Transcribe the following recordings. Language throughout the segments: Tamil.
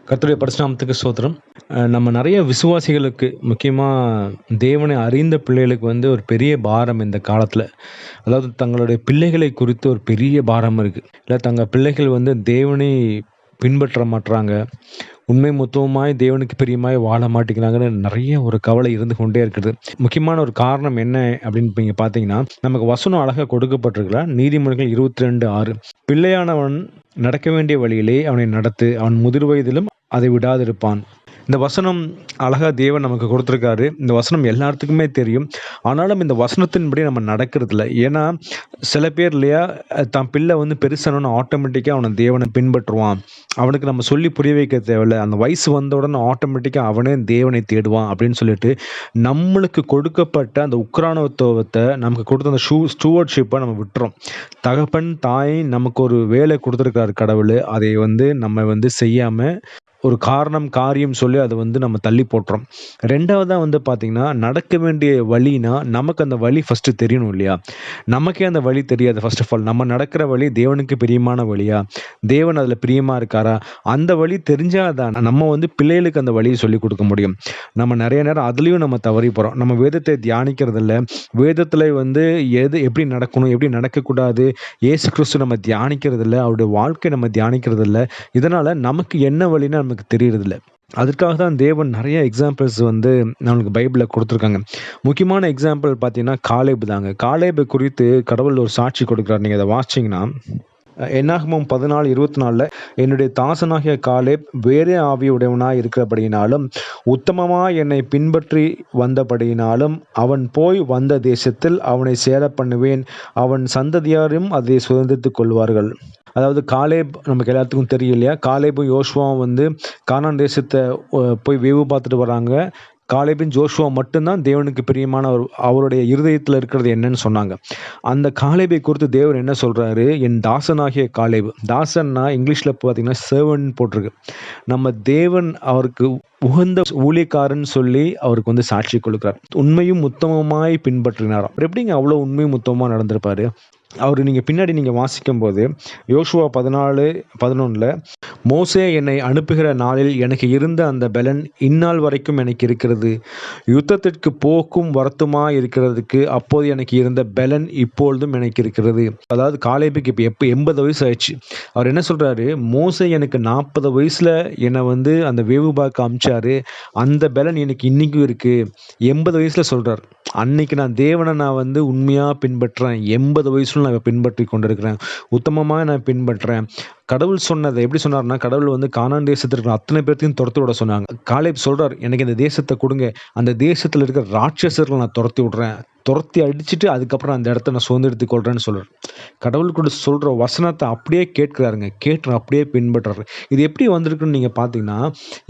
கர்த்தருடைய பரிசுநாமத்துக்கு ஸ்தோத்திரம். நம்ம நெறைய விசுவாசிகளுக்கு, முக்கியமா தேவனை அறிந்த பிள்ளைகளுக்கு ஒரு பெரிய பாரம் இந்த காலத்தில. அதாவது தங்களுடைய பிள்ளைகளை குறித்து ஒரு பெரிய பாரம் இருக்கு. இல்ல தங்க பிள்ளைகள் தேவனை பின்பற்ற மாட்றாங்க. உண்மை முத்தமுமாய் தேவனுக்கு பிரியமாய் வாழ மாட்டேங்கிறாங்கன்னு நெறைய ஒரு கவலை இருந்து கொண்டே இருக்குது. முக்கியமான ஒரு காரணம் என்ன அப்படின்னு நீங்க பார்த்தீங்கன்னா, நமக்கு வசனம் அழகா கொடுக்கப்பட்டிருக்குல. நீதிமொழிகள் 22:6 பிள்ளையானவன் நடக்க வேண்டிய வழியிலே அவனை நடத்து, அவன் முதிர் வயதிலும் அதை விடாதிருப்பான். இந்த வசனம் அழகா தேவன் நமக்கு கொடுத்துருக்காரு. இந்த வசனம் எல்லாத்துக்குமே தெரியும். ஆனாலும் இந்த வசனத்தின்படி நம்ம நடக்கிறதில்ல. ஏன்னா, சில பேர் இல்லையா, தான் பிள்ளை பெருசானோன ஆட்டோமேட்டிக்கா அவன தேவனை பின்பற்றுவான். அவனுக்கு நம்ம சொல்லி புரிய வைக்க தேவையில்ல. அந்த வயசு வந்த உடனே ஆட்டோமேட்டிக்கா அவனே தேவனை தேடுவான் அப்படின்னு சொல்லிட்டு, நம்மளுக்கு கொடுக்கப்பட்ட அந்த உக்ரானத்துவத்த, நமக்கு கொடுத்த அந்த ஸ்டூவர்ட்ஷிப்பை நம்ம விட்டுறோம். தகப்பன், தாய் நமக்கு ஒரு வேலை கொடுத்துருக்காரு கடவுள். அதை நம்ம செய்யாம ஒரு காரணம், காரியம் சொல்லி அத நம்ம தள்ளி போட்டுறோம். 2வதா பார்த்தீங்கன்னா, நடக்க வேண்டிய வழினா, நமக்கு அந்த வழி ஃபர்ஸ்ட்டு தெரியணும் இல்லையா? நமக்கே அந்த வழி தெரியாது. ஃபர்ஸ்ட் ஆஃப் ஆல் நம்ம நடக்கிற வழி தேவனுக்கு பிரியமான வழியா? தேவன் அதில பிரியமா இருக்காரா? அந்த வழி தெரிஞ்சா தான் நம்ம பிள்ளைகளுக்கு அந்த வழிய சொல்லிக் கொடுக்க முடியும். நம்ம நெறைய நேரம் அதிலயும் நம்ம தவறி போறோம். நம்ம வேதத்தை தியானிக்கிறதில்ல. வேதத்தில எது எப்படி நடக்கணும், எப்படி நடக்கக்கூடாது, இயேசு கிறிஸ்து நம்ம தியானிக்கிறதில்ல. அவருடைய வாழ்க்கை நம்ம தியானிக்கிறதில்ல. இதனால நமக்கு என்ன வழின்னு நமக்கு தெரியறதில்ல. அதுக்காக தான் தேவன் நெறைய எக்ஸாம்பிள்ஸ் நம்மளுக்கு பைபிள்ல குடுத்துருக்காங்க. முக்கியமான எக்ஸாம்பிள் பார்த்தீங்கன்னா, காலேப் தாங்க. காலேபு குறித்து கடவுள் ஒரு சாட்சி கொடுக்கிறார். நீங்க அத வாசிச்சீங்கன்னா, என்னாகமம் 14:24 என்னுடைய தாசனாகிய காலேப் வேறே ஆவியுடையவனாய் இருக்கிறபடியினாலும், உத்தமமாய் என்னை பின்பற்றி வந்தபடியினாலும், அவன் போய் வந்த தேசத்தில் அவனை சேரப் பண்ணுவேன். அவன் சந்ததியாரும் அதை சுதந்தரித்துக் கொள்வார்கள். அதாவது காலேப் நமக்கு எல்லாத்துக்கும் தெரியும் இல்லையா? காலேபும் யோசுவாவும் கானான் தேசத்த போய் வேவு பார்த்துட்டு வராங்க. காலேபின் ஜோஷுவா மட்டும்தான் தேவனுக்கு பிரியமான அவருடைய இருதயத்தில் இருக்கிறது என்னன்னு சொன்னாங்க. அந்த காலேபை குறித்து தேவன் என்ன சொல்றாரு? என் தாசனாகிய காலேபு. தாசன்னா இங்கிலீஷ்ல பார்த்தீங்கன்னா சர்வன்ட் போட்டிருக்கு. நம்ம தேவன் அவருக்கு உகந்த ஊழியக்காரன் சொல்லி அவருக்கு சாட்சி கொடுக்கிறார். உண்மையும் உத்தமமாய் பின்பற்றினாராம். எப்படிங்க அவ்வளோ உண்மையும் உத்தமமா நடந்திருப்பாரு? நீங்க பின்னாடி நீங்க வாசிக்கும்போது யோசுவா 14:11 மோசே என்னை அனுப்புகிற நாளில் எனக்கு இருந்த அந்த பெலன் இந்நாள் வரைக்கும் எனக்கு இருக்கிறது. யுத்தத்திற்கு போக்கும் வரத்துமா இருக்கிறதுக்கு அப்போது எனக்கு இருந்த பெலன் இப்பொழுதும் எனக்கு இருக்கிறது. அதாவது காலேபுக்கு இப்போ 80 வயசு ஆயிடுச்சு. அவர் என்ன சொல்றாரு? மோசே எனக்கு 40 வயசுல என்னை அந்த வேவு பார்க்க அமிச்சாரு. அந்த பெலன் எனக்கு இன்னைக்கும் இருக்கு. 80 வயசுல சொல்றார். அன்னைக்கு நான் தேவனை உண்மையா பின்பற்றேன். 80 வயசுல நான் பின்பற்றி கொண்டிருக்கிறேன். உத்தமமா நான் பின்பற்றேன். கடவுள் சொன்னதை எப்படி சொன்னார்னா, கடவுள் கானான் தேசத்திற்கு அத்தனை பேர்த்தையும் துரத்தி விட சொன்னாங்க. காலேப் சொல்றார், எனக்கு இந்த தேசத்தை கொடுங்க. அந்த தேசத்துல இருக்கிற ராட்சசர்களை நான் துரத்தி விடுறேன். துரத்தி அடிச்சுட்டு அதுக்கப்புறம் அந்த இடத்த நான் சுதந்திரத்துக் கொள்றேன்னு சொல்றாரு. கடவுள் கூட சொல்ற வசனத்தை அப்படியே கேட்கிறாருங்க. கேட்டு அப்படியே பின்பற்றாரு. இது எப்படி வந்திருக்குன்னு நீங்க பார்த்தீங்கன்னா,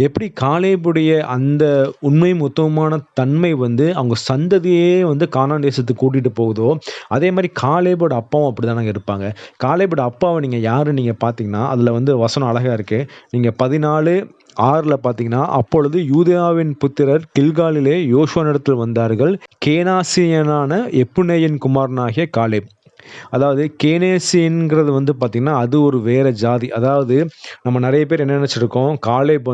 எப்படி காலேபுடைய அந்த உண்மையும் உத்தமமான தன்மை அவங்க சந்ததியே கானான் தேசத்துக்கு கூட்டிட்டு போகுதோ, அதே மாதிரி காலேபோட அப்பாவும் அப்படிதானங்க இருப்பாங்க. காலேபோட அப்பாவை நீங்க யாருன்னு நீங்க பார்த்தீங்கன்னா, அதுல வசனம் அழகா இருக்கு. நீங்க 14:6 பார்த்தீங்கன்னா, அப்பொழுது யூதாவின் புத்திரர் கில்காலிலே யோசுவாவினிடத்தில் வந்தார்கள். கேனாசியனான எப்புன்னேயின் குமாரனாகிய காலேப். அதாவது கேனேசியன்கிறது பார்த்தீங்கன்னா, அது ஒரு வேற ஜாதி. அதாவது நம்ம நிறைய பேர் என்ன நினைச்சிருக்கோம்? காலேப்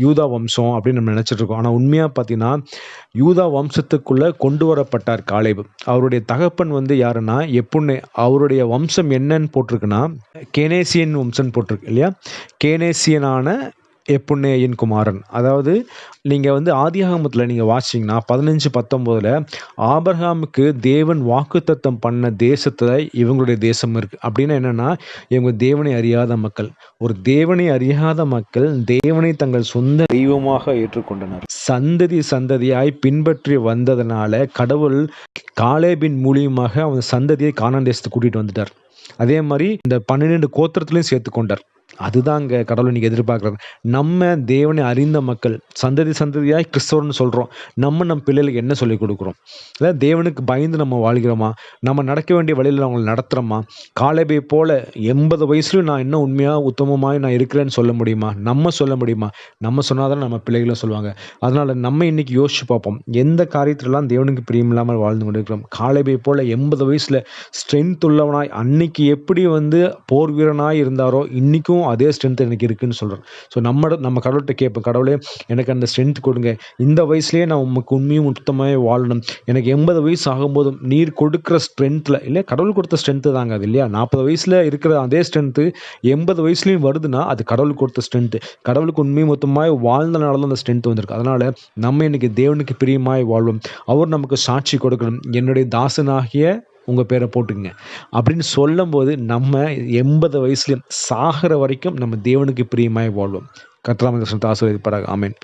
யூதா வம்சம் அப்படின்னு நம்ம நினைச்சிட்டு இருக்கோம். ஆனா உண்மையா பார்த்தீங்கன்னா, யூதா வம்சத்துக்குள்ள கொண்டு வரப்பட்டார் காலேப். அவருடைய தகப்பன் யாருன்னா எப்புன்னே. அவருடைய வம்சம் என்னன்னு போட்டிருக்குன்னா, கேனேசியன் வம்சம் போட்டிருக்கு இல்லையா? கேனேசியனான எப்புன்னேயின் குமாரன். அதாவது நீங்க ஆதியாகமத்துல நீங்க வாசிச்சீங்கன்னா 15:19 ஆபிரகாமுக்கு தேவன் வாக்குத்தத்தம் பண்ண தேசத்துல இவங்களுடைய தேசம் இருக்கு. அப்படின்னா என்னன்னா, இவங்க தேவனை அறியாத மக்கள். ஒரு தேவனை அறியாத மக்கள் தேவனை தங்கள் சொந்த தெய்வமாக ஏற்றுக்கொண்டனர். சந்ததி சந்ததியாய் பின்பற்றி வந்ததனால கடவுள் காலேபின் மூலியமாக அவன் சந்ததியை கானான் தேசத்துக்கு கூட்டிட்டு வந்துட்டார். அதே மாதிரி இந்த 12 கோத்திரத்திலையும் சேர்த்து கொண்டார். அதுதாங்க கடவுள் இன்னைக்கு எதிர்பார்க்குறாரு. நம்ம தேவனை அறிந்த மக்கள் சந்ததி சந்ததியாய் கிறிஸ்தவர்னு சொல்கிறோம். நம்ம பிள்ளைகளுக்கு என்ன சொல்லிக் கொடுக்குறோம்? அதாவது தேவனுக்கு பயந்து நம்ம வாழ்கிறோமா? நம்ம நடக்க வேண்டிய வழியில் அவங்களை நடத்துகிறோமா? காலேபை போல 80 வயசுலையும் நான் இன்னும் உண்மையாக உத்தமமாய் நான் இருக்கிறேன்னு சொல்ல முடியுமா? நம்ம சொல்ல முடியுமா? நம்ம சொன்னாதான் நம்ம பிள்ளைகளும் சொல்லுவாங்க. அதனால் நம்ம இன்னைக்கு யோசிச்சு பார்ப்போம். எந்த காரியத்திலலாம் தேவனுக்கு பிரியமில்லாமல் வாழ்ந்து கொண்டிருக்கிறோம்? காலேபை போல 80 வயசில் ஸ்ட்ரென்த் உள்ளவனாய் அன்னைக்கு எப்படி போர் வீரனாய் இருந்தாரோ இன்னைக்கும் இப்போவும் அதே ஸ்ட்ரென்த் எனக்கு இருக்குன்னு சொல்கிறேன். ஸோ நம்ம கடவுள்கிட்ட கேட்போம், கடவுளே எனக்கு அந்த ஸ்ட்ரென்த் கொடுங்க, இந்த வயசுலேயே நான் உமக்கு உண்மையும் உத்தமமாகவே வாழணும். எனக்கு 80 வயசு ஆகும்போதும் நீர் கொடுக்குற ஸ்ட்ரென்த்தில் இல்லை, கடவுள் கொடுத்த ஸ்ட்ரென்த்து தாங்க அது இல்லையா? 40 வயசில் இருக்கிற அதே ஸ்ட்ரென்த்து 80 வயசுலேயும் வருதுன்னா அது கடவுள் கொடுத்த ஸ்ட்ரென்த்து. கடவுளுக்கு உண்மையும் மொத்தமாய் வாழ்ந்தனால தான் அந்த ஸ்ட்ரென்த் வந்திருக்கு. அதனால் நம்ம இன்னைக்கு தேவனுக்கு பிரியமாய் வாழ்வோம். அவர் நமக்கு சாட்சி கொடுக்கணும், என்னுடைய தாசனாகிய உங்கள் பேரை போட்டுக்குங்க அப்படின்னு சொல்லும்போது நம்ம 80 வயசுலையும் சாகிற வரைக்கும் நம்ம தேவனுக்கு பிரியமாய் வாழ்வோம். கர்த்தர் நம்மை ஆசீர்வதிப்பாராக. ஆமென்.